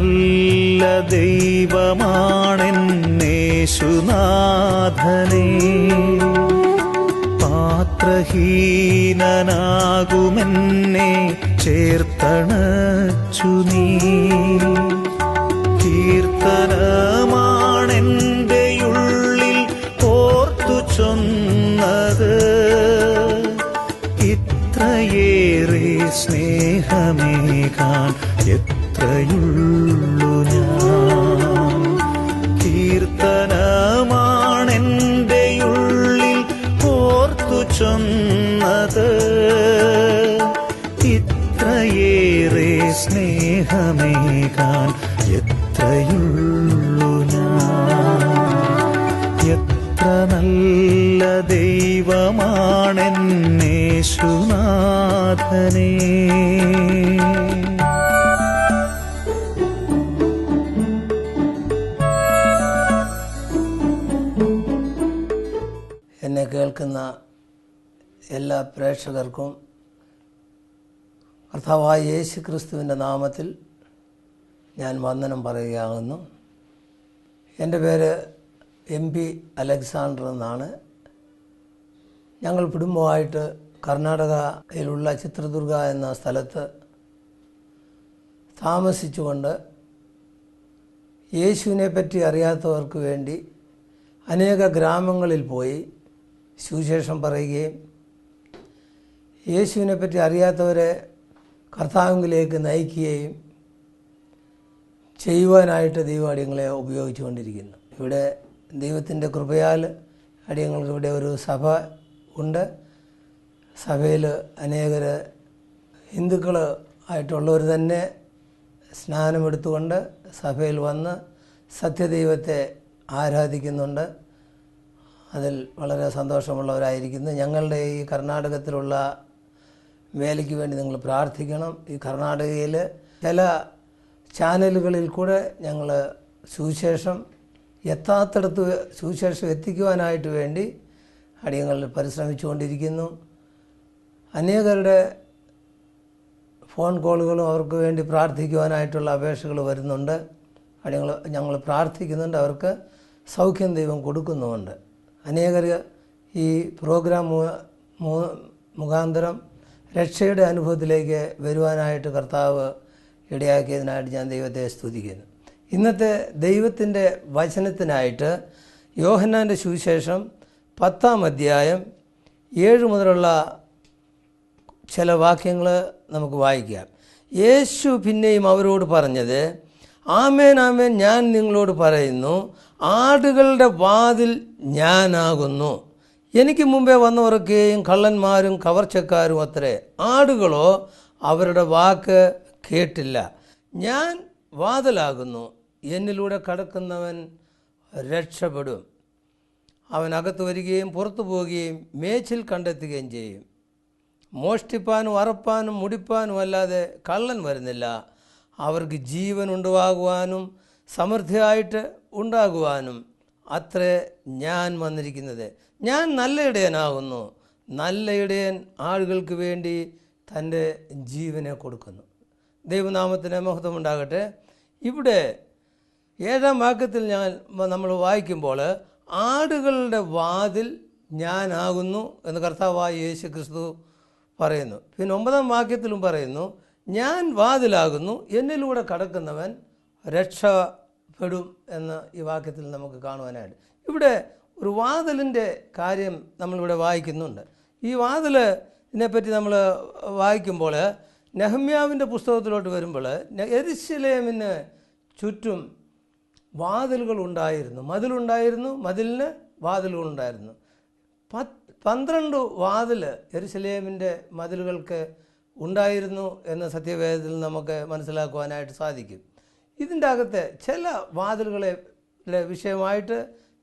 നല്ല ദൈവമാണെന്നേശുനാഥനേ, പാത്രഹീനനാകുമെന്നെ ചേർത്തണച്ചു നീ. കീർത്തനമാണെൻ്റെയുള്ളിൽ ഓർത്തു ചൊന്നത്, ഇത്രയേറെ സ്നേഹമേകാൻ എത്രയുള്ളു ഞാൻ. കീർത്തനമാണെൻ്റെയുള്ളിൽ ഓർത്തു ചൊന്നത്, ഇത്രയേറെ സ്നേഹമേകാൻ എത്രയുള്ളു ഞാൻ. എത്ര നല്ല ദൈവമാണെന്നേശുനാഥനേ. എന്നെ കേൾക്കുന്ന എല്ലാ പ്രേക്ഷകർക്കും കർത്താവായ യേശു ക്രിസ്തുവിൻ്റെ നാമത്തിൽ ഞാൻ വന്ദനം പറയുകയാകുന്നു. എൻ്റെ പേര് MP അലക്സാണ്ടർ എന്നാണ്. ഞങ്ങൾ കുടുംബമായിട്ട് കർണാടകയിലുള്ള ചിത്രദുർഗ എന്ന സ്ഥലത്ത് താമസിച്ചുകൊണ്ട് യേശുവിനെ പറ്റി അറിയാത്തവർക്ക് വേണ്ടി അനേക ഗ്രാമങ്ങളിൽ പോയി സുവിശേഷം പറയുകയും യേശുവിനെ പറ്റി അറിയാത്തവരെ കർത്താവിലേക്ക് നയിക്കുകയും ചെയ്യുവാനായിട്ട് ദൈവം അടിയങ്ങളെ ഉപയോഗിച്ചു കൊണ്ടിരിക്കുന്നു. ഇവിടെ ദൈവത്തിൻ്റെ കൃപയാൽ അടിയങ്ങൾക്ക് ഇവിടെ ഒരു സഭ ഉണ്ട്. സഭയിൽ അനേകർ ഹിന്ദുക്കൾ ആയിട്ടുള്ളവർ തന്നെ സ്നാനമെടുത്തുകൊണ്ട് സഭയിൽ വന്ന് സത്യദൈവത്തെ ആരാധിക്കുന്നുണ്ട്. അതിൽ വളരെ സന്തോഷമുള്ളവരായിരിക്കുന്നു. ഞങ്ങളുടെ ഈ കർണാടകത്തിലുള്ള വേലയ്ക്ക് വേണ്ടി നിങ്ങൾ പ്രാർത്ഥിക്കണം. ഈ കർണാടകയിൽ ചില ചാനലുകളിൽ കൂടെ ഞങ്ങൾ സുവിശേഷം എത്താത്തിടത്ത് സുവിശേഷം എത്തിക്കുവാനായിട്ട് വേണ്ടി അടിയങ്ങൾ പരിശ്രമിച്ചുകൊണ്ടിരിക്കുന്നു. അനേകരുടെ ഫോൺ കോളുകളും അവർക്ക് വേണ്ടി പ്രാർത്ഥിക്കുവാനായിട്ടുള്ള അപേക്ഷകൾ വരുന്നുണ്ട്. ഞങ്ങൾ പ്രാർത്ഥിക്കുന്നുണ്ട്. അവർക്ക് സൗഖ്യം ദൈവം കൊടുക്കുന്നുമുണ്ട്. അനേകർ ഈ പ്രോഗ്രാം മുഖാന്തരം രക്ഷയുടെ അനുഭവത്തിലേക്ക് വരുവാനായിട്ട് കർത്താവ് ഇടയാക്കിയതിനായിട്ട് ഞാൻ ദൈവത്തെ സ്തുതിക്കുന്നു. ഇന്നത്തെ ദൈവത്തിൻ്റെ വചനത്തിനായിട്ട് യോഹന്നാൻ്റെ സുവിശേഷം 10-ാം അധ്യായം 7 മുതലുള്ള ചില വാക്യങ്ങൾ നമുക്ക് വായിക്കാം. യേശു പിന്നെയും അവരോട് പറഞ്ഞത്, ആമേൻ ആമേൻ ഞാൻ നിങ്ങളോട് പറയുന്നു, ആടുകളുടെ വാതിൽ ഞാനാകുന്നു. എനിക്ക് മുമ്പേ വന്നവരൊക്കെയും കള്ളന്മാരും കവർച്ചക്കാരും അത്രേ. ആടുകളോ അവരുടെ വാക്ക് കേട്ടില്ല. ഞാൻ വാതിലാകുന്നു. എന്നിലൂടെ കടക്കുന്നവൻ രക്ഷപ്പെടും. അവൻ അകത്ത് വരികയും പുറത്തു പോവുകയും മേച്ചിൽ കണ്ടെത്തുകയും ചെയ്യും. മോഷ്ടിപ്പാനും അറപ്പാനും മുടിപ്പാനും അല്ലാതെ കള്ളൻ വരുന്നില്ല. അവർക്ക് ജീവൻ ഉണ്ടാകുവാനും സമൃദ്ധിയായിട്ട് ഉണ്ടാകുവാനും അത്രേ ഞാൻ വന്നിരിക്കുന്നത്. ഞാൻ നല്ല ഇടയനാകുന്നു. നല്ല ഇടയൻ ആളുകൾക്ക് വേണ്ടി തൻ്റെ ജീവനെ കൊടുക്കുന്നു. ദൈവനാമത്തിന് മഹത്വമുണ്ടാകട്ടെ. ഇവിടെ 7-ാം വാക്യത്തിൽ നമ്മൾ വായിക്കുമ്പോൾ ആടുകളുടെ വാതിൽ ഞാനാകുന്നു എന്ന് കർത്താവായ യേശു ക്രിസ്തു പറയുന്നു. പിന്നെ 9-ാം വാക്യത്തിലും പറയുന്നു, ഞാൻ വാതിലാകുന്നു, എന്നിലൂടെ കടക്കുന്നവൻ രക്ഷപ്പെടും എന്ന് ഈ വാക്യത്തിൽ നമുക്ക് കാണുവാനായിട്ട്. ഇവിടെ ഒരു വാതിലിൻ്റെ കാര്യം നമ്മളിവിടെ വായിക്കുന്നുണ്ട്. ഈ വാതിലിനെപ്പറ്റി നമ്മൾ വായിക്കുമ്പോൾ നെഹമ്യാവിൻ്റെ പുസ്തകത്തിലോട്ട് വരുമ്പോൾ യെരുശലേമിന് ചുറ്റും വാതിലുകളുണ്ടായിരുന്നു, മതിലുണ്ടായിരുന്നു, മതിലിന് വാതിലുകളുണ്ടായിരുന്നു. 12 വാതിൽ യെരുശലേമിൻ്റെ മതിലുകൾക്ക് ഉണ്ടായിരുന്നു എന്ന് സത്യവേദത്തിൽ നമുക്ക് മനസ്സിലാക്കുവാനായിട്ട് സാധിക്കും. ഇതിൻ്റെ അകത്ത് ചില വാതിലുകളെ വിഷയമായിട്ട്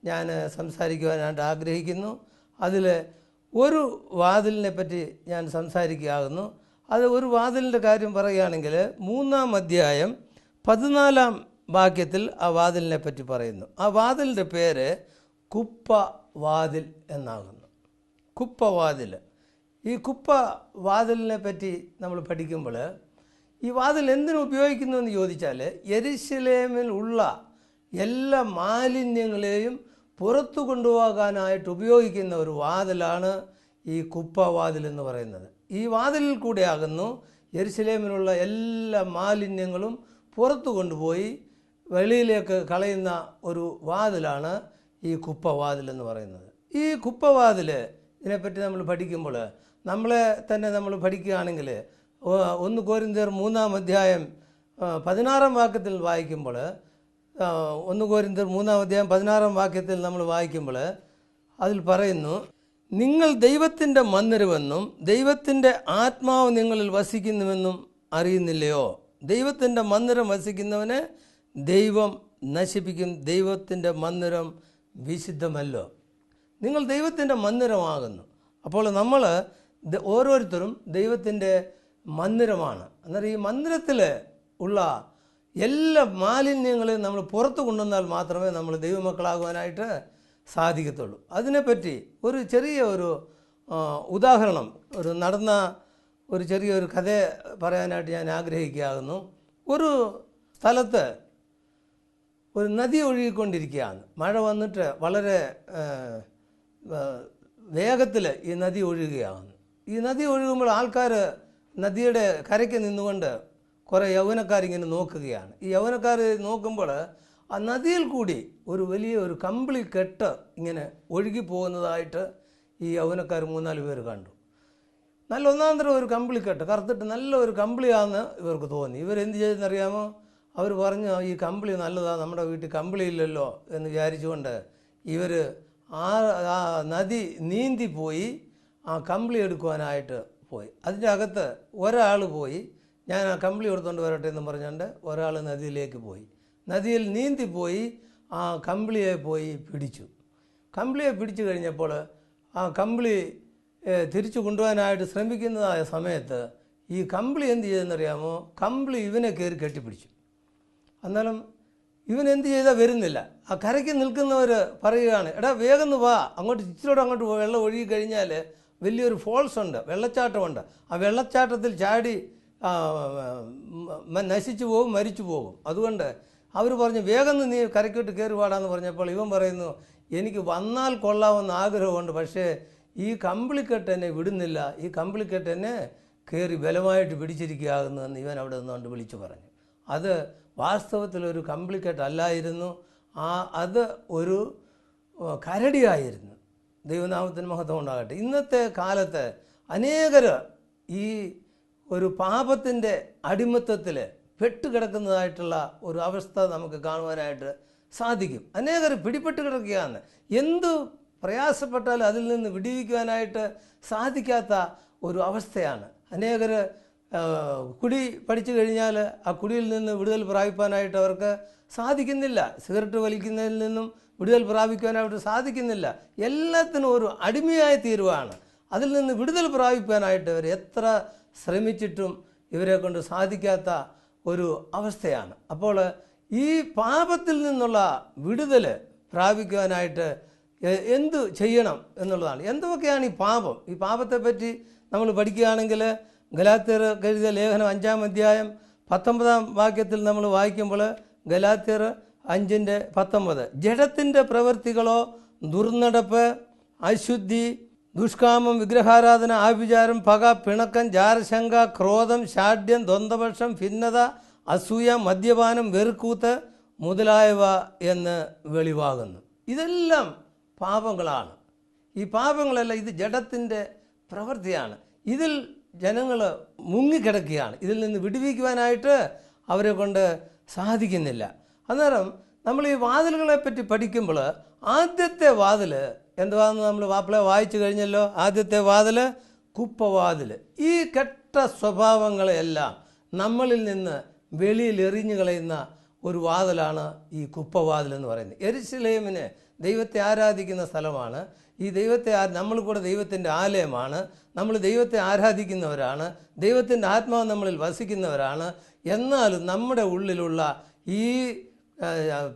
ഞാൻ സംസാരിക്കുവാനായിട്ട് ആഗ്രഹിക്കുന്നു. അതിൽ ഒരു വാതിലിനെ പറ്റി ഞാൻ സംസാരിക്കുകയാകുന്നു. അത് ഒരു വാതിലിൻ്റെ കാര്യം പറയുകയാണെങ്കിൽ 3-ാം അധ്യായം 14-ാം വാക്യത്തിൽ ആ വാതിലിനെ പറ്റി പറയുന്നു. ആ വാതിലിൻ്റെ പേര് കുപ്പവാതിൽ എന്നാകുന്നു. കുപ്പവാതിൽ. ഈ കുപ്പവാതിലിനെ പറ്റി നമ്മൾ പഠിക്കുമ്പോൾ ഈ വാതിൽ എന്തിനു ഉപയോഗിക്കുന്നു എന്ന് ചോദിച്ചാൽ യെരുശലേമിൽ ഉള്ള എല്ലാ മാലിന്യങ്ങളെയും പുറത്തു കൊണ്ടുപോകാനായിട്ട് ഉപയോഗിക്കുന്ന ഒരു വാതിലാണ് ഈ കുപ്പവാതിൽ എന്ന് പറയുന്നത്. ഈ വാതിലിൽ കൂടെയാകുന്നു യെരുശലേമിലുള്ള എല്ലാ മാലിന്യങ്ങളും പുറത്തു കൊണ്ടുപോയി വെളിയിലേക്ക് കളയുന്ന ഒരു വാതിലാണ് ഈ കുപ്പവാതിൽ എന്ന് പറയുന്നത്. ഈ കുപ്പവാതിൽ ഇതിനെപ്പറ്റി നമ്മൾ പഠിക്കുമ്പോൾ നമ്മളെ തന്നെ നമ്മൾ പഠിക്കുകയാണെങ്കിൽ 1 കൊരിന്ത്യർ 3-ാം അധ്യായം 16-ാം വാക്യത്തിൽ വായിക്കുമ്പോൾ 1 കൊരിന്ത്യർ 3-ാം അധ്യായം 16-ാം വാക്യത്തിൽ നമ്മൾ വായിക്കുമ്പോൾ അതിൽ പറയുന്നു, നിങ്ങൾ ദൈവത്തിൻ്റെ മന്ദിരമെന്നും ദൈവത്തിൻ്റെ ആത്മാവ് നിങ്ങളിൽ വസിക്കുന്നുവെന്നും അറിയുന്നില്ലയോ? ദൈവത്തിൻ്റെ മന്ദിരം വസിക്കുന്നവനെ ദൈവം നശിപ്പിക്കും. ദൈവത്തിൻ്റെ മന്ദിരം വിശുദ്ധമല്ലോ. നിങ്ങൾ ദൈവത്തിൻ്റെ മന്ദിരമാകുന്നു. അപ്പോൾ നമ്മൾ ഓരോരുത്തരും ദൈവത്തിൻ്റെ മന്ദിരമാണ്. അന്നേരം ഈ മന്ദിരത്തിൽ ഉള്ള എല്ലാ മാലിന്യങ്ങളെയും നമ്മൾ പുറത്തു കൊണ്ടുവന്നാൽ മാത്രമേ നമ്മൾ ദൈവമക്കളാകുവാനായിട്ട് സാധിക്കത്തുള്ളൂ. അതിനെപ്പറ്റി ഒരു ചെറിയ ഉദാഹരണം, നടന്ന ഒരു ചെറിയൊരു കഥ പറയാനായിട്ട് ഞാൻ ആഗ്രഹിക്കുകയാകുന്നു. ഒരു സ്ഥലത്ത് ഒരു നദി ഒഴുകിക്കൊണ്ടിരിക്കുകയാണ്. മഴ വന്നിട്ട് വളരെ വേഗത്തിൽ ഈ നദി ഒഴുകുകയാണ്. ഈ നദി ഒഴുകുമ്പോൾ ആൾക്കാർ നദിയുടെ കരയ്ക്ക് നിന്നുകൊണ്ട് കുറേ യൗവനക്കാരിങ്ങനെ നോക്കുകയാണ്. ഈ യൗവനക്കാർ നോക്കുമ്പോൾ ആ നദിയിൽ കൂടി ഒരു കമ്പിളി കെട്ട് ഇങ്ങനെ ഒഴുകി പോകുന്നതായിട്ട് ഈ യൗവനക്കാർ 3-4 പേര് കണ്ടു. നല്ല ഒന്നാന്തരം ഒരു കമ്പിളിക്കെട്ട്, കറുത്തിട്ട് നല്ല ഒരു കമ്പിളിയാണെന്ന് ഇവർക്ക് തോന്നി. ഇവരെന്ത് ചെയ്തെന്നറിയാമോ? അവർ പറഞ്ഞു, ഈ കമ്പിളി നല്ലതാണ്, നമ്മുടെ വീട്ടിൽ കമ്പിളി ഇല്ലല്ലോ എന്ന് വിചാരിച്ചുകൊണ്ട് ഇവർ ആ നദി നീന്തി പോയി ആ കമ്പിളി എടുക്കുവാനായിട്ട് പോയി. അതിൻ്റെ അകത്ത് ഒരാൾ പോയി, ഞാൻ ആ കമ്പിളി എടുത്തുകൊണ്ട് വരട്ടെ എന്ന് പറഞ്ഞുകൊണ്ട് ഒരാൾ നദിയിലേക്ക് പോയി. നദിയിൽ നീന്തിപ്പോയി ആ കമ്പിളിയെ പോയി പിടിച്ചു. കമ്പിളിയെ പിടിച്ചു കഴിഞ്ഞപ്പോൾ ആ കമ്പിളി തിരിച്ചു കൊണ്ടുപോകാനായിട്ട് ശ്രമിക്കുന്നതായ സമയത്ത് ഈ കമ്പിളി എന്ത് ചെയ്തെന്നറിയാമോ? കമ്പിളി ഇവനെ കയറി കെട്ടിപ്പിടിച്ചു. എന്നാലും ഇവൻ എന്ത് ചെയ്താൽ വരുന്നില്ല. ആ കരയ്ക്ക് നിൽക്കുന്നവർ പറയുകയാണ്, എടാ വേഗം വാ, ഇച്ചിരിയോടെ അങ്ങോട്ട് വെള്ളം ഒഴുകി കഴിഞ്ഞാൽ വലിയൊരു ഫോൾസ് ഉണ്ട്, വെള്ളച്ചാട്ടമുണ്ട്. ആ വെള്ളച്ചാട്ടത്തിൽ ചാടി നശിച്ചു പോകും, മരിച്ചു പോകും. അതുകൊണ്ട് അവർ പറഞ്ഞു, വേഗം നീ കരയ്ക്കോട്ട് കയറി പാടാന്ന് പറഞ്ഞപ്പോൾ ഇവൻ പറയുന്നു, എനിക്ക് വന്നാൽ കൊള്ളാമെന്ന് ആഗ്രഹമുണ്ട്, പക്ഷേ ഈ കമ്പിളിക്കെട്ട് എന്നെ വിടുന്നില്ല, ഈ കമ്പിളിക്കെട്ട് എന്നെ കയറി ബലമായിട്ട് പിടിച്ചിരിക്കുകയാകുന്നതെന്ന് ഇവൻ അവിടെ നിന്നുകൊണ്ട് വിളിച്ചു പറഞ്ഞു. അത് വാസ്തവത്തിലൊരു കമ്പിളിക്കെട്ടല്ലായിരുന്നു, അത് ഒരു കരടിയായിരുന്നു. ദൈവനാമത്തിന് മഹത്വം ഉണ്ടാകട്ടെ. ഇന്നത്തെ കാലത്ത് അനേകർ ഈ ഒരു പാപത്തിൻ്റെ അടിമത്തത്തിൽ പെട്ടുകിടക്കുന്നതായിട്ടുള്ള ഒരു അവസ്ഥ നമുക്ക് കാണുവാനായിട്ട് സാധിക്കും. അനേകർ പിടിപ്പെട്ട് കിടക്കുകയാണ്. എന്തു പ്രയാസപ്പെട്ടാലും അതിൽ നിന്ന് വിടുവിക്കുവാനായിട്ട് സാധിക്കാത്ത ഒരു അവസ്ഥയാണ്. അനേകർ കുടി പഠിച്ചു കഴിഞ്ഞാൽ ആ കുടിയിൽ നിന്ന് വിടുതൽ പ്രാപിക്കാനായിട്ട് അവർക്ക് സാധിക്കുന്നില്ല. സിഗരറ്റ് വലിക്കുന്നതിൽ നിന്നും വിടുതൽ പ്രാപിക്കാനായിട്ട് സാധിക്കുന്നില്ല. എല്ലാത്തിനും ഒരു അടിമയായി തീരുവാണ്. അതിൽ നിന്ന് വിടുതൽ പ്രാപിക്കാനായിട്ട് അവർ എത്ര ശ്രമിച്ചിട്ടും ഇവരെ കൊണ്ട് സാധിക്കാത്ത ഒരു അവസ്ഥയാണ്. അപ്പോൾ ഈ പാപത്തിൽ നിന്നുള്ള വിടുതൽ പ്രാപിക്കുവാനായിട്ട് എന്തു ചെയ്യണം എന്നുള്ളതാണ്. എന്തൊക്കെയാണ് ഈ പാപം? ഈ പാപത്തെപ്പറ്റി നമ്മൾ പഠിക്കുകയാണെങ്കിൽ ഗലാത്യർ എഴുതിയ ലേഖനം 5-ാം അധ്യായം 19-ാം വാക്യത്തിൽ നമ്മൾ വായിക്കുമ്പോൾ ഗലാത്യർ 5:19, ജഡത്തിൻ്റെ പ്രവൃത്തികളോ ദുർനടപ്പ്, അശുദ്ധി, ദുഷ്കാമം, വിഗ്രഹാരാധന, ആഭിചാരം, പക, പിണക്കം, ജാരശങ്ക, ക്രോധം, ശാഠ്യം, ദ്വന്ദ്വപക്ഷം, ഭിന്നത, അസൂയ, മദ്യപാനം, വെറുക്കൂത്ത് മുതലായവ എന്ന് വെളിവാകുന്നു. ഇതെല്ലാം പാപങ്ങളാണ്. ഈ പാപങ്ങളെല്ലാം ഇത് ജഡത്തിൻ്റെ പ്രവൃത്തിയാണ്. ഇതിൽ ജനങ്ങൾ മുങ്ങിക്കിടക്കുകയാണ്. ഇതിൽ നിന്ന് വിടുവിക്കുവാനായിട്ട് അവരെ കൊണ്ട് സാധിക്കുന്നില്ല. അന്നേരം നമ്മൾ ഈ വാതിലുകളെപ്പറ്റി പഠിക്കുമ്പോൾ ആദ്യത്തെ വാതിൽ എന്തുവാന്ന് നമ്മൾ വായിച്ചു കഴിഞ്ഞല്ലോ. ആദ്യത്തെ വാതിൽ കുപ്പവാതിൽ. ഈ കെട്ട സ്വഭാവങ്ങളെയെല്ലാം നമ്മളിൽ നിന്ന് വെളിയിൽ എറിഞ്ഞു കളയുന്ന ഒരു വാതിലാണ് ഈ കുപ്പവാതിൽ എന്ന് പറയുന്നത്. യെരുശലേമിന് ദൈവത്തെ ആരാധിക്കുന്ന സ്ഥലമാണ്. ഈ ദൈവത്തെ നമ്മൾ കൂടെ ദൈവത്തിൻ്റെ ആലയമാണ്. നമ്മൾ ദൈവത്തെ ആരാധിക്കുന്നവരാണ്. ദൈവത്തിൻ്റെ ആത്മാവ് നമ്മളിൽ വസിക്കുന്നവരാണ്. എന്നാലും നമ്മുടെ ഉള്ളിലുള്ള ഈ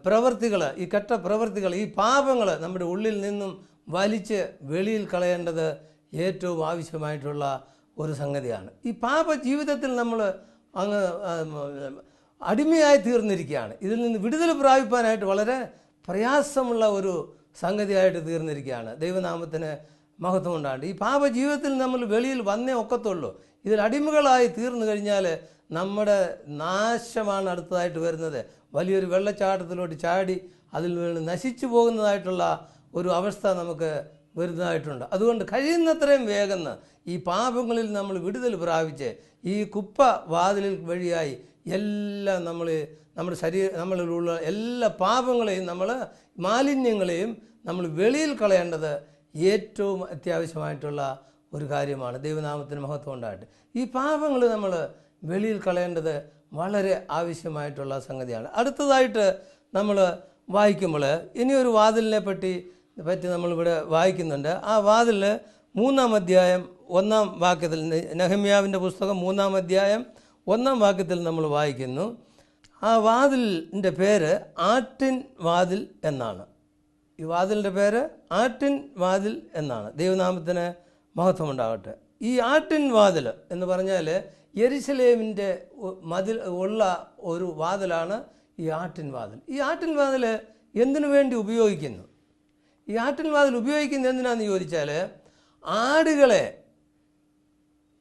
പ്രവൃത്തികൾ, ഈ കെട്ട പ്രവൃത്തികൾ, ഈ പാപങ്ങൾ നമ്മുടെ ഉള്ളിൽ നിന്നും വലിച്ച് വെളിയിൽ കളയേണ്ടത് ഏറ്റവും ആവശ്യമായിട്ടുള്ള ഒരു സംഗതിയാണ്. ഈ പാപ ജീവിതത്തിൽ നമ്മൾ അങ്ങ് അടിമയായി തീർന്നിരിക്കുകയാണ്. ഇതിൽ നിന്ന് വിടുതൽ പ്രാപിപ്പാനായിട്ട് വളരെ പ്രയാസമുള്ള ഒരു സംഗതിയായിട്ട് തീർന്നിരിക്കുകയാണ്. ദൈവനാമത്തിന് മഹത്വം ഉണ്ടാണ്ട്. ഈ പാപജീവിതത്തിൽ നമ്മൾ വെളിയിൽ വന്നേ ഒക്കത്തുള്ളൂ. ഇതിൽ അടിമകളായി തീർന്നു കഴിഞ്ഞാൽ നമ്മുടെ നാശമാണ് അടുത്തതായിട്ട് വരുന്നത്. വലിയൊരു വെള്ളച്ചാട്ടത്തിലോട്ട് ചാടി അതിൽ വീണ് നശിച്ചു പോകുന്നതായിട്ടുള്ള ഒരു അവസ്ഥ നമുക്ക് വരുന്നതായിട്ടുണ്ട്. അതുകൊണ്ട് കഴിയുന്നത്രയും വേഗം ഈ പാപങ്ങളിൽ നമ്മൾ വിടുതൽ പ്രാപിച്ച് ഈ കുപ്പ വാതിലിൽ വഴിയായി എല്ലാം നമ്മുടെ നമ്മളിലുള്ള എല്ലാ പാപങ്ങളെയും മാലിന്യങ്ങളെയും നമ്മൾ വെളിയിൽ കളയേണ്ടത് ഏറ്റവും അത്യാവശ്യമായിട്ടുള്ള ഒരു കാര്യമാണ്. ദൈവനാമത്തിന് മഹത്വം ഉണ്ടാകട്ടെ. ഈ പാപങ്ങൾ നമ്മൾ വെളിയിൽ കളയേണ്ടത് വളരെ ആവശ്യമായിട്ടുള്ള സംഗതിയാണ്. അടുത്തതായിട്ട് നമ്മൾ വായിക്കുമ്പോൾ ഇനിയൊരു വാതിലിനെ പറ്റി നമ്മളിവിടെ വായിക്കുന്നുണ്ട്. ആ വാതിൽ 3-ാം അധ്യായം 1-ാം വാക്യത്തിൽ, നെഹമ്യാവിൻ്റെ പുസ്തകം 3-ാം അധ്യായം 1-ാം വാക്യത്തിൽ നമ്മൾ വായിക്കുന്നു. ആ വാതിലിൻ്റെ പേര് ആട്ടിൻ വാതിൽ എന്നാണ്. ഈ വാതിലിൻ്റെ പേര് ആട്ടിൻ വാതിൽ എന്നാണ്. ദൈവനാമത്തിന് മഹത്വം ഉണ്ടാകട്ടെ. ഈ ആട്ടിൻ വാതിൽ എന്ന് പറഞ്ഞാൽ യെരുശലേമിൻ്റെ മതിൽ ഉള്ള ഒരു വാതിലാണ് ഈ ആട്ടിൻ വാതിൽ. ഈ ആട്ടിൻ വാതിൽ എന്തിനു വേണ്ടി ഉപയോഗിക്കുന്നു? ഈ ആട്ടിൻ വാതിൽ ഉപയോഗിക്കുന്നത് എന്തിനാണെന്ന് ചോദിച്ചാൽ, ആടുകളെ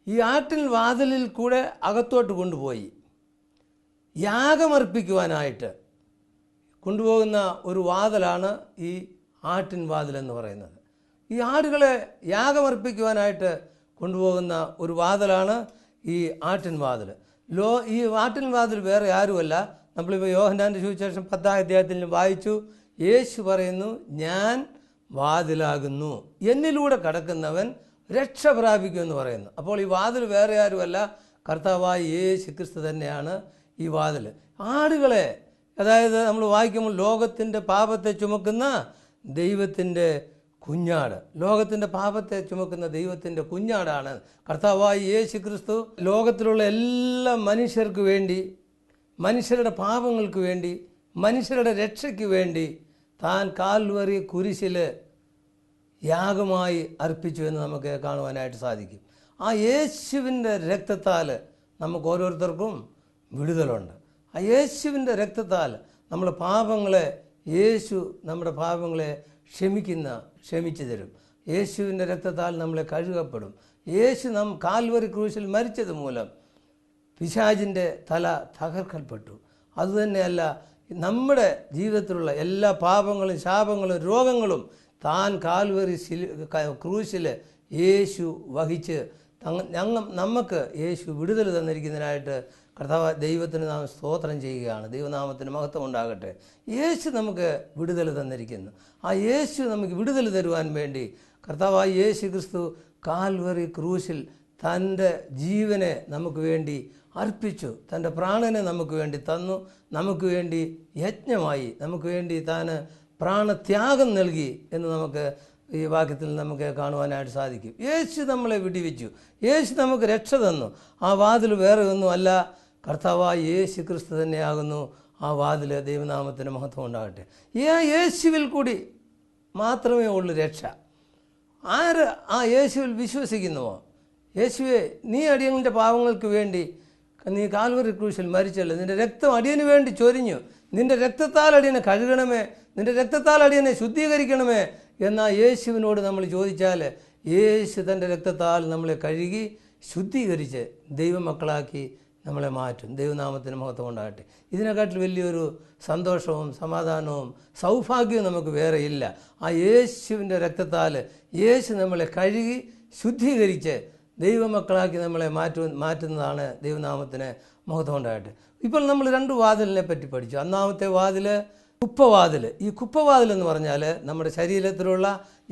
ഈ ആട്ടിൻ വാതിലിൽ കൂടെ അകത്തോട്ട് കൊണ്ടുപോയി യാഗമർപ്പിക്കുവാനായിട്ട് കൊണ്ടുപോകുന്ന ഒരു വാതിലാണ് ഈ ആട്ടിൻ വാതിൽ എന്ന് പറയുന്നത്. ഈ ആടുകളെ യാഗമർപ്പിക്കുവാനായിട്ട് കൊണ്ടുപോകുന്ന ഒരു വാതിലാണ് ഈ ആട്ടിൻ വാതിൽ. ഈ ആട്ടിൻ വാതിൽ വേറെ ആരുമല്ല. നമ്മളിപ്പോൾ യോഹന്നാൻ്റെ സുവിശേഷം 10-ാം അധ്യായത്തിൽ വായിച്ചു. യേശു പറയുന്നു, ഞാൻ വാതിലാകുന്നു, എന്നിലൂടെ കടക്കുന്നവൻ രക്ഷ പ്രാപിക്കുമെന്ന് പറയുന്നു. അപ്പോൾ ഈ വാതിൽ വേറെ ആരുമല്ല, കർത്താവായ യേശു ക്രിസ്തു തന്നെയാണ് ഈ വാതിൽ. ആടുകളെ, അതായത് നമ്മൾ വായിക്കുമ്പോൾ ലോകത്തിൻ്റെ പാപത്തെ ചുമക്കുന്ന ദൈവത്തിൻ്റെ കുഞ്ഞാട്, ലോകത്തിൻ്റെ പാപത്തെ ചുമക്കുന്ന ദൈവത്തിൻ്റെ കുഞ്ഞാടാണ് കർത്താവായ യേശു ക്രിസ്തു. ലോകത്തിലുള്ള എല്ലാ മനുഷ്യർക്ക് വേണ്ടി, മനുഷ്യരുടെ പാപങ്ങൾക്ക് വേണ്ടി, മനുഷ്യരുടെ രക്ഷയ്ക്ക് വേണ്ടി താൻ കാൽവറി കുരിശിൽ യാഗമായി അർപ്പിച്ചു എന്ന് നമുക്ക് കാണുവാനായിട്ട് സാധിക്കും. ആ യേശുവിൻ്റെ രക്തത്താൽ നമുക്ക് ഓരോരുത്തർക്കും വിടുതലുണ്ട്. ആ യേശുവിൻ്റെ രക്തത്താൽ നമ്മുടെ പാപങ്ങളെ നമ്മുടെ പാപങ്ങളെ ക്ഷമിച്ചു തരും. യേശുവിൻ്റെ രക്തത്താൽ നമ്മളെ കഴുകപ്പെടും. യേശു കാൽവറി ക്രൂശിൽ മരിച്ചത് മൂലം പിശാചിൻ്റെ തല തകർക്കപ്പെട്ടു. അതുതന്നെയല്ല, നമ്മുടെ ജീവിതത്തിലുള്ള എല്ലാ പാപങ്ങളും ശാപങ്ങളും രോഗങ്ങളും താൻ കാൽവറി ക്രൂശിൽ യേശു വഹിച്ച് നമുക്ക് യേശു വിടുതൽ തന്നിരിക്കുന്നതിനായിട്ട് കർത്താവ് ദൈവത്തിന് നാം സ്തോത്രം ചെയ്യുകയാണ്. ദൈവനാമത്തിന് മഹത്വം ഉണ്ടാകട്ടെ. യേശു നമുക്ക് വിടുതൽ തന്നിരിക്കുന്നു. ആ യേശു നമുക്ക് വിടുതൽ തരുവാൻ വേണ്ടി കർത്താവായ യേശു ക്രിസ്തു കാൽവറി ക്രൂശിൽ തൻ്റെ ജീവനെ നമുക്ക് വേണ്ടി അർപ്പിച്ചു, തൻ്റെ പ്രാണനെ നമുക്ക് വേണ്ടി തന്നു, നമുക്ക് വേണ്ടി യജ്ഞമായി, നമുക്ക് വേണ്ടി താൻ പ്രാണത്യാഗം നൽകി എന്ന് നമുക്ക് ഈ വാക്യത്തിൽ നമുക്ക് കാണുവാനായിട്ട് സാധിക്കും. യേശു നമ്മളെ വിടിവിച്ചു, യേശു നമുക്ക് രക്ഷ തന്നു. ആ വാതിൽ വേറെ ഒന്നുമല്ല, കർത്താവായ യേശു ക്രിസ്തു തന്നെയാകുന്നു ആ വാതിൽ. ദൈവനാമത്തിന് മഹത്വം ഉണ്ടാകട്ടെ. ഈ യേശുവിൽ കൂടി മാത്രമേ ഉള്ളൂ രക്ഷ. ആര് ആ യേശുവിൽ വിശ്വസിക്കുന്നുവോ, യേശുവെ നീ അടിയങ്ങളുടെ പാവങ്ങൾക്ക് വേണ്ടി നീ കാൽവറി ക്രൂശിൽ മരിച്ചല്ലോ, നിൻ്റെ രക്തം അടിയന് വേണ്ടി ചൊരിഞ്ഞു, നിൻ്റെ രക്തത്താൽ അടിയനെ കഴുകണമേ, നിൻ്റെ രക്തത്താൽ അടിയനെ ശുദ്ധീകരിക്കണമേ എന്ന യേശുവിനോട് നമ്മൾ ചോദിച്ചാൽ യേശു തൻ്റെ രക്തത്താൽ നമ്മളെ കഴുകി ശുദ്ധീകരിച്ച് ദൈവമക്കളാക്കി നമ്മളെ മാറ്റും. ദൈവനാമത്തിന് മഹത്വം ഉണ്ടാകട്ടെ. ഇതിനെക്കാട്ടിൽ വലിയൊരു സന്തോഷവും സമാധാനവും സൗഭാഗ്യവും നമുക്ക് വേറെയില്ല. ആ യേശുവിൻ്റെ രക്തത്താൽ യേശു നമ്മളെ കഴുകി ശുദ്ധീകരിച്ച് ദൈവമക്കളാക്കി നമ്മളെ മാറ്റുന്നതാണ്. ദൈവനാമത്തിന് മഹത്വം ഉണ്ടാകട്ടെ. ഇപ്പോൾ നമ്മൾ 2 വാതിലിനെ പറ്റി പഠിച്ചു. ഒന്നാമത്തെ വാതിൽ കുപ്പവാതിൽ. ഈ കുപ്പവാതിൽ എന്ന് പറഞ്ഞാൽ നമ്മുടെ ശരീരത്തിലുള്ള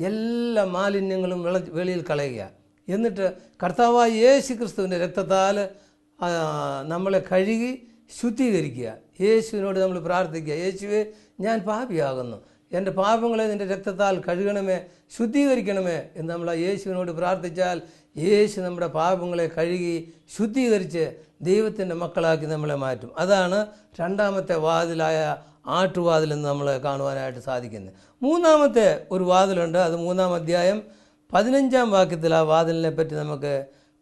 എല്ലാ മാലിന്യങ്ങളും വെളിയിൽ കളയുക, എന്നിട്ട് കർത്താവായ യേശു ക്രിസ്തുവിൻ്റെ രക്തത്താൽ നമ്മളെ കഴുകി ശുദ്ധീകരിക്കുക. യേശുവിനോട് നമ്മൾ പ്രാർത്ഥിക്കുക, യേശുവേ ഞാൻ പാപിയാകുന്നു, എൻ്റെ പാപങ്ങളെ നിൻ്റെ രക്തത്താൽ കഴുകണമേ, ശുദ്ധീകരിക്കണമേ എന്ന് നമ്മൾ യേശുവിനോട് പ്രാർത്ഥിച്ചാൽ യേശു നമ്മുടെ പാപങ്ങളെ കഴുകി ശുദ്ധീകരിച്ച് ദൈവത്തിൻ്റെ മക്കളാക്കി നമ്മളെ മാറ്റും. അതാണ് 2ാമത്തെ വാതിലായ ആട്ടുവാതിലെന്ന് നമ്മൾ കാണുവാനായിട്ട് സാധിക്കുന്നത്. 3ാമത്തെ ഒരു വാതിലുണ്ട്. അത് 3-ാം അധ്യായം 15-ാം വാക്യത്തിൽ ആ വാതിലിനെ പറ്റി നമുക്ക്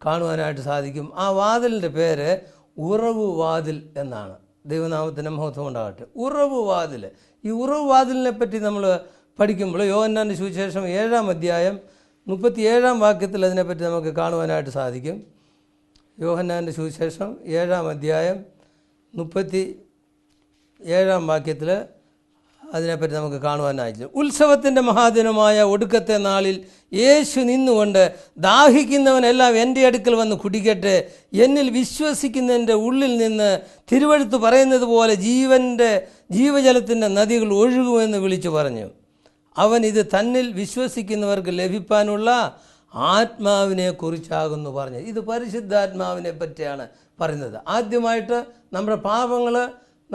കാണുവാനായിട്ട് സാധിക്കും. ആ വാതിലിൻ്റെ പേര് ഉറവ് വാതിൽ എന്നാണ്. ദൈവനാമത്തിന് മഹത്വം ഉണ്ടാകട്ടെ. ഉറവ് വാതിൽ. ഈ ഉറവ് വാതിലിനെ പറ്റി നമ്മൾ പഠിക്കുമ്പോൾ യോഹന്നാന്റെ സുവിശേഷം 7-ാം അധ്യായം 37-ാം വാക്യത്തിൽ അതിനെപ്പറ്റി നമുക്ക് കാണുവാനായിട്ട് സാധിക്കും. യോഹന്നാന്റെ സുവിശേഷം 7-ാം അധ്യായം 37-ാം വാക്യത്തിൽ അതിനെപ്പറ്റി നമുക്ക് കാണുവാനായിട്ട്, ഉത്സവത്തിൻ്റെ മഹാദിനമായ ഒടുക്കത്തെ നാളിൽ യേശു നിന്നുകൊണ്ട് ദാഹിക്കുന്നവനെല്ലാം എൻ്റെ അടുക്കൽ വന്ന് കുടിക്കട്ടെ, എന്നിൽ വിശ്വസിക്കുന്നതിൻ്റെ ഉള്ളിൽ നിന്ന് തിരുവെഴുത്ത് പറയുന്നത് പോലെ ജീവജലത്തിൻ്റെ നദികൾ ഒഴുകുമെന്ന് വിളിച്ചു പറഞ്ഞു. അവൻ ഇത് തന്നിൽ വിശ്വസിക്കുന്നവർക്ക് ലഭിക്കാനുള്ള ആത്മാവിനെ കുറിച്ചാകുന്നു പറഞ്ഞു. ഇത് പരിശുദ്ധാത്മാവിനെ പറ്റിയാണ് പറയുന്നത്. ആദ്യമായിട്ട് നമ്മുടെ പാപങ്ങൾ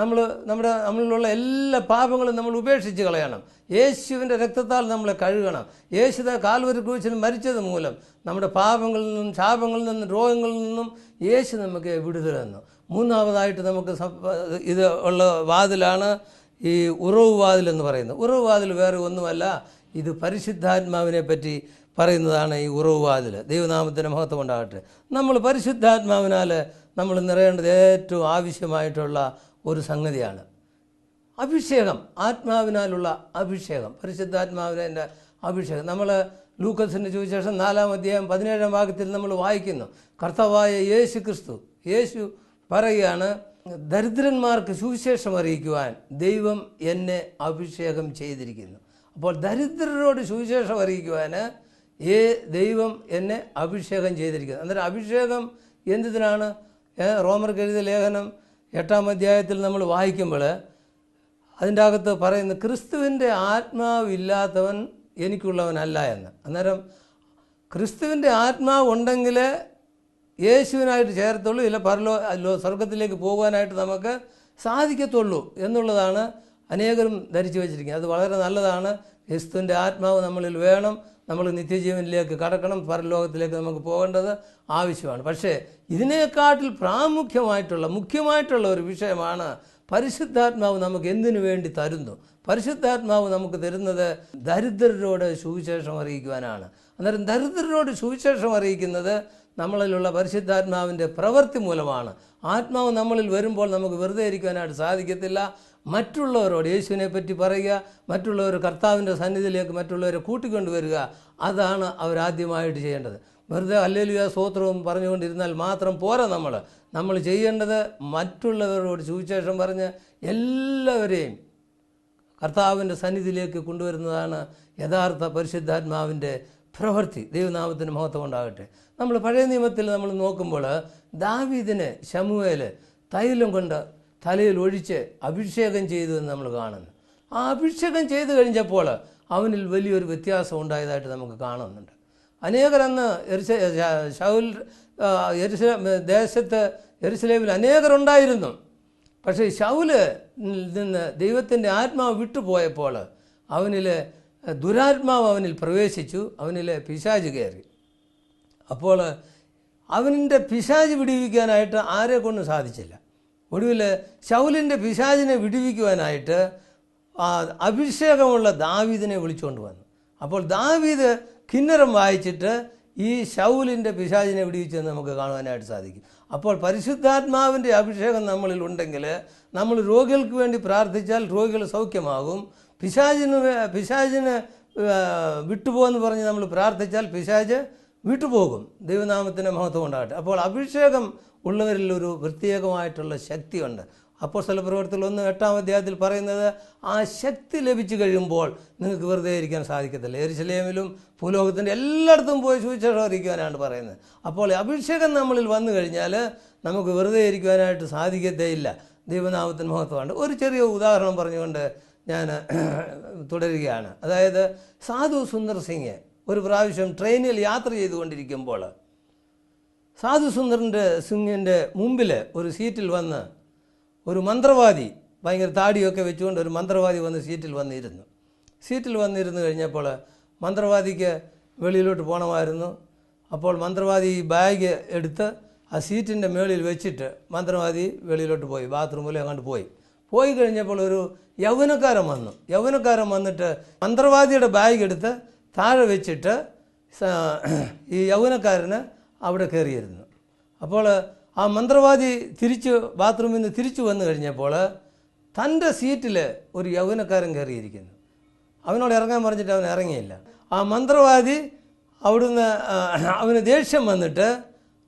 നമ്മളിലുള്ള എല്ലാ പാപങ്ങളും നമ്മൾ ഉപേക്ഷിച്ച് കളയണം. യേശുവിൻ്റെ രക്തത്താൽ നമ്മളെ കഴുകണം. യേശുദ കാൽവരി ക്രൂശിൽ മരിച്ചത് മൂലം നമ്മുടെ പാപങ്ങളിൽ നിന്നും ശാപങ്ങളിൽ നിന്നും രോഗങ്ങളിൽ നിന്നും യേശു നമുക്ക് വിടുതൽ തന്നു. മൂന്നാമതായിട്ട് നമുക്ക് ഇത് ഉള്ള വാതിലാണ് ഈ ഉറവ് വാതിൽ എന്ന് പറയുന്നത്. ഉറവ് വാതിൽ വേറെ ഒന്നുമല്ല, ഇത് പരിശുദ്ധാത്മാവിനെ പറ്റി പറയുന്നതാണ് ഈ ഉറവ് വാതിൽ. ദൈവനാമത്തിന് മഹത്വം ഉണ്ടാകട്ടെ. നമ്മൾ പരിശുദ്ധാത്മാവിനാൽ നമ്മൾ നിറയേണ്ടത് ഏറ്റവും ആവശ്യമായിട്ടുള്ള ഒരു സംഗതിയാണ് അഭിഷേകം. ആത്മാവിനാലുള്ള അഭിഷേകം, പരിശുദ്ധാത്മാവിൻ്റെ അഭിഷേകം. നമ്മൾ ലൂക്കോസിൻ്റെ സുവിശേഷം 4-ാം അധ്യായം 17-ാം വാക്യത്തിൽ നമ്മൾ വായിക്കുന്നു, കർത്താവായ യേശു ക്രിസ്തു പറയുകയാണ്, ദരിദ്രന്മാർക്ക് സുവിശേഷം അറിയിക്കുവാൻ ദൈവം എന്നെ അഭിഷേകം ചെയ്തിരിക്കുന്നു. അപ്പോൾ ദരിദ്രരോട് സുവിശേഷം അറിയിക്കുവാൻ ദൈവം എന്നെ അഭിഷേകം ചെയ്തിരിക്കുന്നു. അന്നേരം അഭിഷേകം എന്തിനാണ്? റോമർക്ക് എഴുതിയ ലേഖനം 8-ാം അധ്യായത്തിൽ നമ്മൾ വായിക്കുമ്പോൾ അതിൻ്റെ അകത്ത് പറയുന്നത്, ക്രിസ്തുവിൻ്റെ ആത്മാവില്ലാത്തവൻ എനിക്കുള്ളവനല്ല എന്ന്. അന്നേരം ക്രിസ്തുവിൻ്റെ ആത്മാവ് ഉണ്ടെങ്കിൽ യേശുവിനായിട്ട് ചേർത്തുള്ളൂ, ഇല്ല സ്വർഗത്തിലേക്ക് പോകുവാനായിട്ട് നമുക്ക് സാധിക്കത്തുള്ളൂ എന്നുള്ളതാണ് അനേകരും ധരിച്ചു വച്ചിരിക്കുന്നത്. അത് വളരെ നല്ലതാണ്. ക്രിസ്തുവിൻ്റെ ആത്മാവ് നമ്മളിൽ വേണം. നമ്മൾ നിത്യജീവനിലേക്ക് കടക്കണം, പരലോകത്തിലേക്ക് നമുക്ക് പോകേണ്ടത് ആവശ്യമാണ്. പക്ഷേ ഇതിനേക്കാട്ടിൽ മുഖ്യമായിട്ടുള്ള ഒരു വിഷയമാണ് പരിശുദ്ധാത്മാവ് നമുക്ക് എന്തിനു വേണ്ടി തരുന്നു. പരിശുദ്ധാത്മാവ് നമുക്ക് തരുന്നത് ദരിദ്രരോട് സുവിശേഷം അറിയിക്കുവാനാണ്. അന്നേരം ദരിദ്രരോട് സുവിശേഷം അറിയിക്കുന്നത് നമ്മളിലുള്ള പരിശുദ്ധാത്മാവിൻ്റെ പ്രവൃത്തി മൂലമാണ്. ആത്മാവ് നമ്മളിൽ വരുമ്പോൾ നമുക്ക് വെറുതെ ഇരിക്കാനായിട്ട് സാധിക്കത്തില്ല. മറ്റുള്ളവരോട് യേശുവിനെ പറ്റി പറയുക, മറ്റുള്ളവർ കർത്താവിൻ്റെ സന്നിധിയിലേക്ക് മറ്റുള്ളവരെ കൂട്ടിക്കൊണ്ടുവരിക, അതാണ് അവരാദ്യമായിട്ട് ചെയ്യേണ്ടത്. വെറുതെ ഹല്ലേലൂയ സ്തോത്രവും പറഞ്ഞുകൊണ്ടിരുന്നാൽ മാത്രം പോരാ. നമ്മൾ ചെയ്യേണ്ടത് മറ്റുള്ളവരോട് സുവിശേഷം പറഞ്ഞ് എല്ലാവരെയും കർത്താവിൻ്റെ സന്നിധിയിലേക്ക് കൊണ്ടുവരുന്നതാണ് യഥാർത്ഥ പരിശുദ്ധാത്മാവിൻ്റെ പ്രവൃത്തി. ദൈവനാമത്തിന് മഹത്വം ഉണ്ടാകട്ടെ. നമ്മൾ പഴയ നിയമത്തിൽ നമ്മൾ നോക്കുമ്പോൾ ദാവീദിനെ ശമൂവേൽ തൈലം കൊണ്ട് തലയിൽ ഒഴിച്ച് അഭിഷേകം ചെയ്തു എന്ന് നമ്മൾ കാണുന്നു. ആ അഭിഷേകം ചെയ്തു കഴിഞ്ഞപ്പോൾ അവനിൽ വലിയൊരു വ്യത്യാസം ഉണ്ടായതായിട്ട് നമുക്ക് കാണുന്നുണ്ട്. അനേകരന്ന് ദേശത്ത് യെരുശലേമിൽ അനേകരുണ്ടായിരുന്നു. പക്ഷേ ശൗല് നിന്ന് ദൈവത്തിൻ്റെ ആത്മാവ് വിട്ടുപോയപ്പോൾ അവനിൽ ദുരാത്മാവ് അവനിൽ പ്രവേശിച്ചു, അവനിൽ പിശാച് കയറി. അപ്പോൾ അവനിൻ്റെ പിശാച് വിടുവിക്കാനായിട്ട് ആരെ കൊണ്ടും സാധിച്ചില്ല. ഒടുവിൽ ശൗലിൻ്റെ പിശാചിനെ വിടുവിക്കുവാനായിട്ട് അഭിഷേകമുള്ള ദാവീദിനെ വിളിച്ചുകൊണ്ട് വന്നു. അപ്പോൾ ദാവീദ് കിന്നരം വായിച്ചിട്ട് ഈ ശൗലിൻ്റെ പിശാചിനെ വിടുവിച്ചെന്ന് നമുക്ക് കാണുവാനായിട്ട് സാധിക്കും. അപ്പോൾ പരിശുദ്ധാത്മാവിൻ്റെ അഭിഷേകം നമ്മളിൽ ഉണ്ടെങ്കിൽ നമ്മൾ രോഗികൾക്ക് വേണ്ടി പ്രാർത്ഥിച്ചാൽ രോഗികൾ സൗഖ്യമാകും. പിശാചിന് വിട്ടുപോകുമെന്ന് പറഞ്ഞ് നമ്മൾ പ്രാർത്ഥിച്ചാൽ പിശാച് വിട്ടുപോകും. ദൈവനാമത്തിൻ്റെ മഹത്വം ഉണ്ടാകട്ടെ. അപ്പോൾ അഭിഷേകം ഉള്ളവരിൽ ഒരു പ്രത്യേകമായിട്ടുള്ള ശക്തിയുണ്ട്. അപ്പോസ്തലപ്രവൃത്തികൾ 1-8-ാം അധ്യായത്തിൽ പറയുന്നത്, ആ ശക്തി ലഭിച്ചു കഴിയുമ്പോൾ നിങ്ങൾക്ക് വെറുതെ ഇരിക്കാൻ സാധിക്കത്തില്ല. യെരുശലേമിലും ഭൂലോകത്തിൻ്റെ എല്ലായിടത്തും പോയി സുവിശേഷം അറിയിക്കുവാനാണ് പറയുന്നത്. അപ്പോൾ അഭിഷേകം നമ്മളിൽ വന്നു കഴിഞ്ഞാൽ നമുക്ക് വെറുതെ ഇരിക്കുവാനായിട്ട് സാധിക്കത്തേയില്ല. ദൈവനാമത്തിന് മഹത്വമുണ്ട്. ഒരു ചെറിയ ഉദാഹരണം പറഞ്ഞുകൊണ്ട് ഞാൻ തുടരുകയാണ്. അതായത് സാധു സുന്ദർ സിംഗ് ഒരു പ്രാവശ്യം ട്രെയിനിൽ യാത്ര ചെയ്തുകൊണ്ടിരിക്കുമ്പോൾ സാധു സിംഗിൻ്റെ മുമ്പിൽ ഒരു സീറ്റിൽ വന്ന് ഒരു മന്ത്രവാദി, ഭയങ്കര താടിയൊക്കെ വെച്ചുകൊണ്ട് ഒരു മന്ത്രവാദി വന്ന് സീറ്റിൽ വന്നിരുന്നു കഴിഞ്ഞപ്പോൾ മന്ത്രവാദിക്ക് വെളിയിലോട്ട് പോകണമായിരുന്നു. അപ്പോൾ മന്ത്രവാദി ഈ ബാഗ് എടുത്ത് ആ സീറ്റിൻ്റെ മേളിൽ വെച്ചിട്ട് മന്ത്രവാദി വെളിയിലോട്ട് പോയി, ബാത്റൂമിൽ അങ്ങോട്ട് പോയി കഴിഞ്ഞപ്പോൾ ഒരു യൗവനക്കാരൻ വന്നിട്ട് മന്ത്രവാദിയുടെ ബാഗ് എടുത്ത് താഴെ വെച്ചിട്ട് ഈ യൗവനക്കാരന് അവിടെ കയറിയിരുന്നു. അപ്പോൾ ആ മന്ത്രവാദി ബാത്റൂമിൽ നിന്ന് തിരിച്ചു വന്നു കഴിഞ്ഞപ്പോൾ തൻ്റെ സീറ്റിൽ ഒരു യൗവനക്കാരൻ കയറിയിരിക്കുന്നു. അവനോട് ഇറങ്ങാൻ പറഞ്ഞിട്ട് അവൻ ഇറങ്ങിയില്ല. ആ മന്ത്രവാദി അവിടുന്ന് അവന് ദേഷ്യം വന്നിട്ട്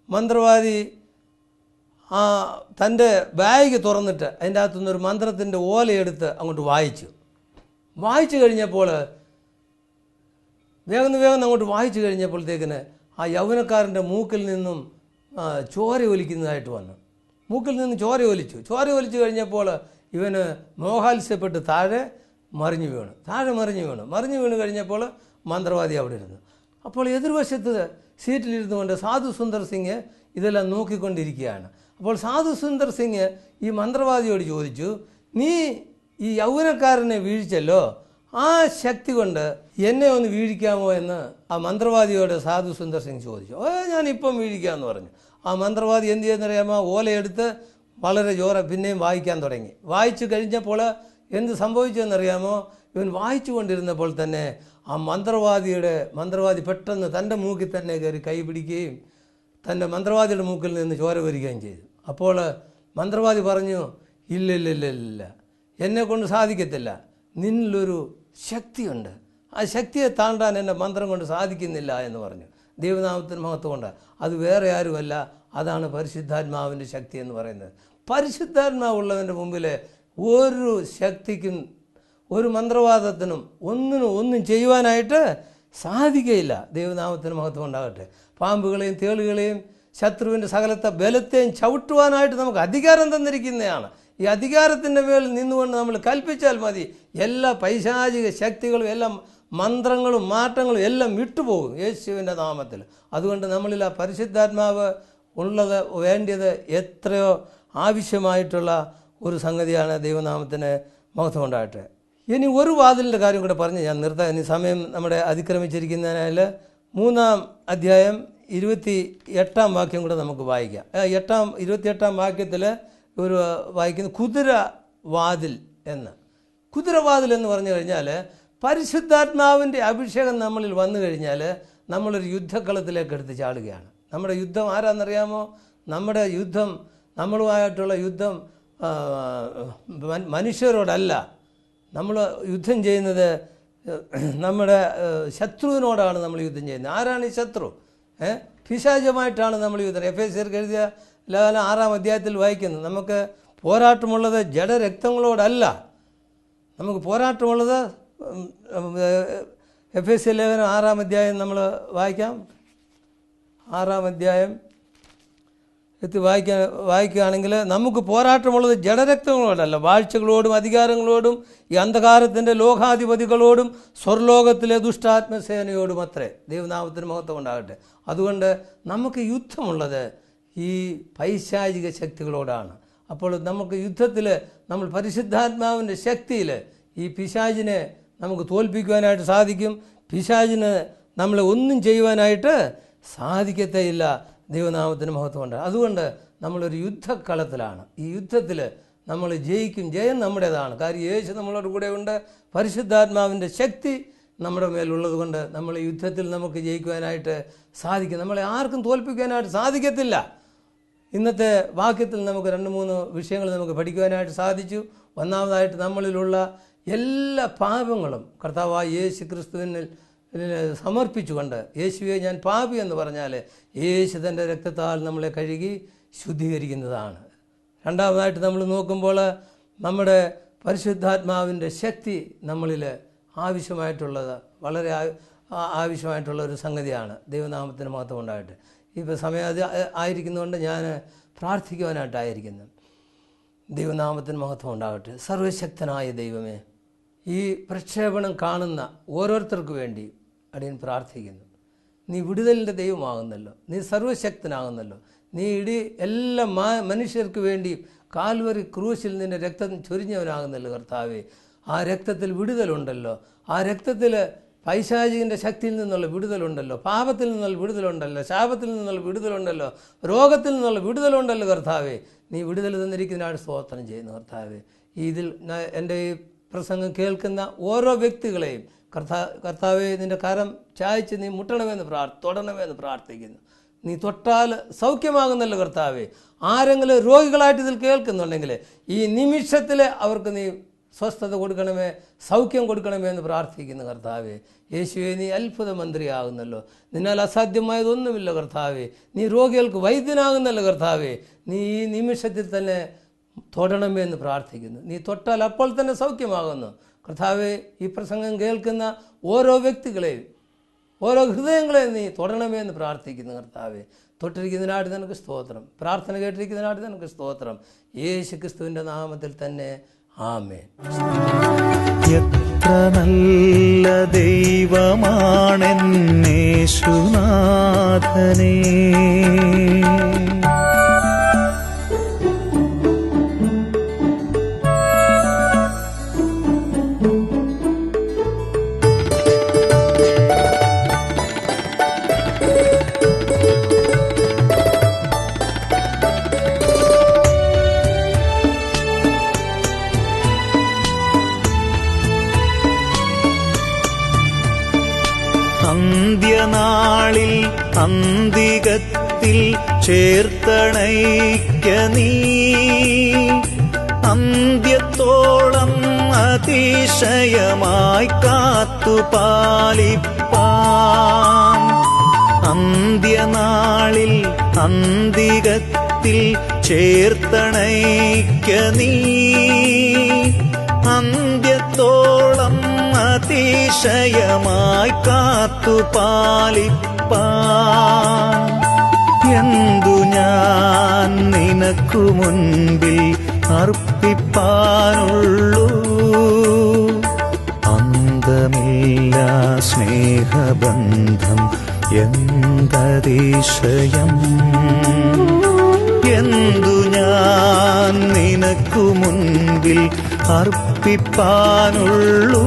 മന്ത്രവാദി തൻ്റെ ബാഗ് തുറന്നിട്ട് അതിൻ്റെ അകത്തുനിന്നൊരു മന്ത്രത്തിൻ്റെ ഓലയെടുത്ത് അങ്ങോട്ട് വായിച്ചു കഴിഞ്ഞപ്പോൾ വേഗം അങ്ങോട്ട് വായിച്ചു കഴിഞ്ഞപ്പോഴത്തേക്കിന് ആ യൗവനക്കാരൻ്റെ മൂക്കിൽ നിന്നും ചോര ഒലിക്കുന്നതായിട്ട് വന്നു. മൂക്കിൽ നിന്ന് ചോര ഒലിച്ചു കഴിഞ്ഞപ്പോൾ ഇവന് മോഹാത്സ്യപ്പെട്ട് താഴെ മറിഞ്ഞു വീണു കഴിഞ്ഞപ്പോൾ മന്ത്രവാദി അവിടെ ഇരുന്നു. അപ്പോൾ എതിർവശത്ത് സീറ്റിലിരുന്നു കൊണ്ട് സാധു സുന്ദർ സിംഗ് ഇതെല്ലാം നോക്കിക്കൊണ്ടിരിക്കുകയാണ്. അപ്പോൾ സാധു സുന്ദർ സിംഗ് ഈ മന്ത്രവാദിയോട് ചോദിച്ചു, നീ ഈ യൗവനക്കാരനെ വീഴ്ചല്ലോ, ആ ശക്തി കൊണ്ട് എന്നെ ഒന്ന് വീഴിക്കാമോ എന്ന് ആ മന്ത്രവാദിയോട് സാധു സുന്ദർ സിംഗ് ചോദിച്ചു. ഞാനിപ്പം വീഴിക്കാമെന്ന് പറഞ്ഞു. ആ മന്ത്രവാദി എന്ത് ചെയ്യുന്നറിയാമോ, ഓലയെടുത്ത് വളരെ പിന്നെയും വായിക്കാൻ തുടങ്ങി. വായിച്ചു കഴിഞ്ഞപ്പോൾ എന്ത് സംഭവിച്ചതെന്നറിയാമോ, ഇവൻ വായിച്ചു കൊണ്ടിരുന്നപ്പോൾ തന്നെ ആ മന്ത്രവാദി പെട്ടെന്ന് തൻ്റെ മൂക്കിൽ തന്നെ കയറി കൈ പിടിക്കുകയും തൻ്റെ മന്ത്രവാദിയുടെ മൂക്കിൽ നിന്ന് ചോര വരികയും ചെയ്തു. അപ്പോൾ മന്ത്രവാദി പറഞ്ഞു, ഇല്ല, എന്നെ കൊണ്ട് സാധിക്കത്തില്ല, നിന്നിലൊരു ശക്തിയുണ്ട്, ആ ശക്തിയെ താണ്ടാൻ എൻ്റെ മന്ത്രം കൊണ്ട് സാധിക്കുന്നില്ല എന്ന് പറഞ്ഞു. ദൈവനാമത്തിന് മഹത്വം കൊണ്ട്. അത് വേറെ ആരുമല്ല, അതാണ് പരിശുദ്ധാത്മാവിൻ്റെ ശക്തി എന്ന് പറയുന്നത്. പരിശുദ്ധാത്മാവുള്ളവൻ്റെ മുമ്പിൽ ഒരു ശക്തിക്കും ഒരു മന്ത്രവാദത്തിനും ഒന്നും ചെയ്യുവാനായിട്ട് സാധിക്കയില്ല. ദൈവനാമത്തിന് മഹത്വം ഉണ്ടാകട്ടെ. പാമ്പുകളെയും തേളുകളെയും ശത്രുവിൻ്റെ സകലത്തെ ബലത്തെയും ചവിട്ടുവാനായിട്ട് നമുക്ക് അധികാരം തന്നിരിക്കുന്നതാണ്. ഈ അധികാരത്തിൻ്റെ മേൽ നിന്നുകൊണ്ട് നമ്മൾ കൽപ്പിച്ചാൽ മതി, എല്ലാ പൈശാചിക ശക്തികളും എല്ലാം മന്ത്രങ്ങളും മാറ്റങ്ങളും എല്ലാം വിട്ടുപോകും യേശുവിൻ്റെ നാമത്തിൽ. അതുകൊണ്ട് നമ്മളിൽ ആ പരിശുദ്ധാത്മാവ് വേണ്ടിയത് എത്രയോ ആവശ്യമായിട്ടുള്ള ഒരു സംഗതിയാണ്. ദൈവനാമത്തിന് മഹത്വം ഉണ്ടാകട്ടെ. ഇനി ഒരു വാതിലിൻ്റെ കാര്യം കൂടെ പറഞ്ഞ് ഞാൻ നിർത്താം. ഇനി സമയം നമ്മുടെ അതിക്രമിച്ചിരിക്കുന്നതിനാൽ 3-ാം അധ്യായം 28-ാം വാക്യം കൂടെ നമുക്ക് വായിക്കാം. 28-ാം വാക്യത്തിൽ വായിക്കുന്ന കുതിരവാതിൽ എന്ന് പറഞ്ഞു കഴിഞ്ഞാൽ പരിശുദ്ധാത്മാവിൻ്റെ അഭിഷേകം നമ്മളിൽ വന്നു കഴിഞ്ഞാൽ നമ്മളൊരു യുദ്ധക്കളത്തിലേക്ക് എടുത്ത് ചാടുകയാണ്. നമ്മുടെ യുദ്ധം ആരാന്നറിയാമോ? നമ്മുടെ യുദ്ധം, നമ്മളുമായിട്ടുള്ള യുദ്ധം മനുഷ്യരോടല്ല. നമ്മൾ യുദ്ധം ചെയ്യുന്നത് നമ്മുടെ ശത്രുവിനോടാണ് നമ്മൾ യുദ്ധം ചെയ്യുന്നത്. ആരാണ് ഈ ശത്രു? പിശാചുമായിട്ടാണ് നമ്മൾ യുദ്ധം. എഫേസ്യർക്ക് എഴുതിയ 6-ാം അധ്യായത്തിൽ വായിക്കുന്നു, നമുക്ക് പോരാട്ടമുള്ളത് ജഡരക്തങ്ങളോടല്ല, നമുക്ക് പോരാട്ടമുള്ളത് എഫേസ്യ ലേഖനം 6-ാം അധ്യായം നമ്മൾ വായിക്കാം. 6-ാം അധ്യായം വായിക്കുകയാണെങ്കിൽ നമുക്ക് പോരാട്ടമുള്ളത് ജഡരക്തങ്ങളോടല്ല, വാഴ്ചകളോടും അധികാരങ്ങളോടും ഈ അന്ധകാരത്തിൻ്റെ ലോകാധിപതികളോടും സ്വർലോകത്തിലെ ദുഷ്ടാത്മസേനയോടും അത്രേ. ദൈവനാമത്തിന് മഹത്വം ഉണ്ടാകട്ടെ. അതുകൊണ്ട് നമുക്ക് യുദ്ധമുള്ളത് ഈ പൈശാചിക ശക്തികളോടാണ്. അപ്പോൾ നമുക്ക് യുദ്ധത്തിൽ നമ്മൾ പരിശുദ്ധാത്മാവിൻ്റെ ശക്തിയിൽ ഈ പിശാചിനെ നമുക്ക് തോൽപ്പിക്കുവാനായിട്ട് സാധിക്കും. പിശാചിന് നമ്മളെ ഒന്നും ചെയ്യുവാനായിട്ട് സാധിക്കത്തേയില്ല. ദൈവനാമത്തിന് മഹത്വമുണ്ട്. അതുകൊണ്ട് നമ്മളൊരു യുദ്ധക്കളത്തിലാണ്. ഈ യുദ്ധത്തിൽ നമ്മൾ ജയിക്കും. ജയം നമ്മുടേതാണ്. കാര്യം യേശു നമ്മളോട് കൂടെ ഉണ്ട്. പരിശുദ്ധാത്മാവിൻ്റെ ശക്തി നമ്മുടെ മേലുള്ളത് കൊണ്ട് നമ്മൾ യുദ്ധത്തിൽ നമുക്ക് ജയിക്കുവാനായിട്ട് സാധിക്കും. നമ്മളെ ആർക്കും തോൽപ്പിക്കാനായിട്ട് സാധിക്കത്തില്ല. ഇന്നത്തെ വാക്യത്തിൽ നമുക്ക് 2-3 വിഷയങ്ങൾ നമുക്ക് പഠിക്കുവാനായിട്ട് സാധിച്ചു. ഒന്നാമതായിട്ട് നമ്മളിലുള്ള എല്ലാ പാപങ്ങളും കർത്താവായ യേശു ക്രിസ്തുവിനിൽ സമർപ്പിച്ചുകൊണ്ട്, യേശുവെ ഞാൻ പാപി എന്ന് പറഞ്ഞാൽ യേശു തൻ്റെ രക്തത്താൽ നമ്മളെ കഴുകി ശുദ്ധീകരിക്കുന്നതാണ്. രണ്ടാമതായിട്ട് നമ്മൾ നോക്കുമ്പോൾ നമ്മുടെ പരിശുദ്ധാത്മാവിൻ്റെ ശക്തി നമ്മളിൽ ആവശ്യമായിട്ടുള്ളത്, വളരെ ആവശ്യമായിട്ടുള്ള ഒരു സംഗതിയാണ്. ദൈവനാമത്തിന് മഹത്വം ഉണ്ടായിട്ട്. ഇപ്പോൾ സമയം ആയിരിക്കുന്നതുകൊണ്ട് ഞാൻ പ്രാർത്ഥിക്കുവാനായിട്ടായിരിക്കുന്നു. ദൈവനാമത്തിന് മഹത്വം ഉണ്ടാകട്ടെ. സർവശക്തനായ ദൈവമേ, ഈ പ്രക്ഷേപണം കാണുന്ന ഓരോരുത്തർക്ക് വേണ്ടി അടിയൻ പ്രാർത്ഥിക്കുന്നു. നീ വിടുതലിൻ്റെ ദൈവമാകുന്നല്ലോ, നീ സർവശക്തനാകുന്നല്ലോ, നീ എല്ലാ മനുഷ്യർക്ക് വേണ്ടി കാൽവറി ക്രൂശിൽ നിന്റെ രക്തം ചൊരിഞ്ഞവനാകുന്നല്ലോ കർത്താവേ. ആ രക്തത്തിൽ വിടുതലുണ്ടല്ലോ, ആ രക്തത്തിൽ പൈശാചികൻ്റെ ശക്തിയിൽ നിന്നുള്ള വിടുതലുണ്ടല്ലോ, പാപത്തിൽ നിന്നുള്ള വിടുതലുണ്ടല്ലോ, ശാപത്തിൽ നിന്നുള്ള വിടുതലുണ്ടല്ലോ, രോഗത്തിൽ നിന്നുള്ള വിടുതലുണ്ടല്ലോ കർത്താവേ. നീ വിടുതൽ തന്നിരിക്കുന്നതിനാണ് സ്തോത്രം ചെയ്യുന്നു കർത്താവേ. ഇതിൽ എൻ്റെ ഈ പ്രസംഗം കേൾക്കുന്ന ഓരോ വ്യക്തികളെയും കർത്താവേ നിൻ്റെ കരം ചായച്ച് നീ തൊടണമെന്ന് പ്രാർത്ഥിക്കുന്നു. നീ തൊട്ടാൽ സൗഖ്യമാകുന്നല്ലോ കർത്താവേ. ആരെങ്കിലും രോഗികളായിട്ട് ഇതിൽ കേൾക്കുന്നുണ്ടെങ്കിൽ ഈ നിമിഷത്തിൽ അവർക്ക് നീ സ്വസ്ഥത കൊടുക്കണമേ, സൗഖ്യം കൊടുക്കണമേ എന്ന് പ്രാർത്ഥിക്കുന്നു കർത്താവേ. യേശുവേ, നീ അത്ഭുത മന്ത്രിയാകുന്നല്ലോ. നിന്നാൽ അസാധ്യമായതൊന്നുമില്ല കർത്താവേ. നീ രോഗികൾക്ക് വൈദ്യനാകുന്നല്ലോ കർത്താവേ. നീ ഈ നിമിഷത്തിൽ തന്നെ തൊടണമേ എന്ന് പ്രാർത്ഥിക്കുന്നു. നീ തൊട്ടാൽ അപ്പോൾ തന്നെ സൗഖ്യമാകുന്നു കർത്താവേ. ഈ പ്രസംഗം കേൾക്കുന്ന ഓരോ വ്യക്തികളെയും, ഓരോ ഹൃദയങ്ങളെയും നീ തൊടണമേ എന്ന് പ്രാർത്ഥിക്കുന്നു കർത്താവേ. തൊട്ടിരിക്കുന്നതിനായിട്ട് നിനക്ക് സ്തോത്രം. പ്രാർത്ഥന കേട്ടിരിക്കുന്നതിനായിട്ട് നിനക്ക് സ്തോത്രം. യേശു ക്രിസ്തുവിൻ്റെ നാമത്തിൽ തന്നെ ആമേൻ. എത്ര നല്ല ദൈവമാണെന്നേശുനാഥനേ. അന്ത്യനാളിൽ അന്തികത്തിൽ ചേർത്തണയ്ക്ക നീ, അന്ത്യത്തോളം അതിശയമായി കാത്തുപാലിപ്പാൻ. അന്ത്യനാളിൽ അന്തികത്തിൽ ചേർത്തണയ്ക്ക നീ, അന്ത്യത്തോളം അതിശയമായി കാത്തുപാലിപ്പാൻ. എന്തു ഞാൻ നിനക്കു മുൻപിൽ അർപ്പിപ്പാനുള്ളൂ, അന്തമില്ല സ്നേഹബന്ധം എന്തതിശയം. എന്തു ഞാൻ നിനക്കു മുൻപിൽ അർപ്പിപ്പാനുള്ളൂ,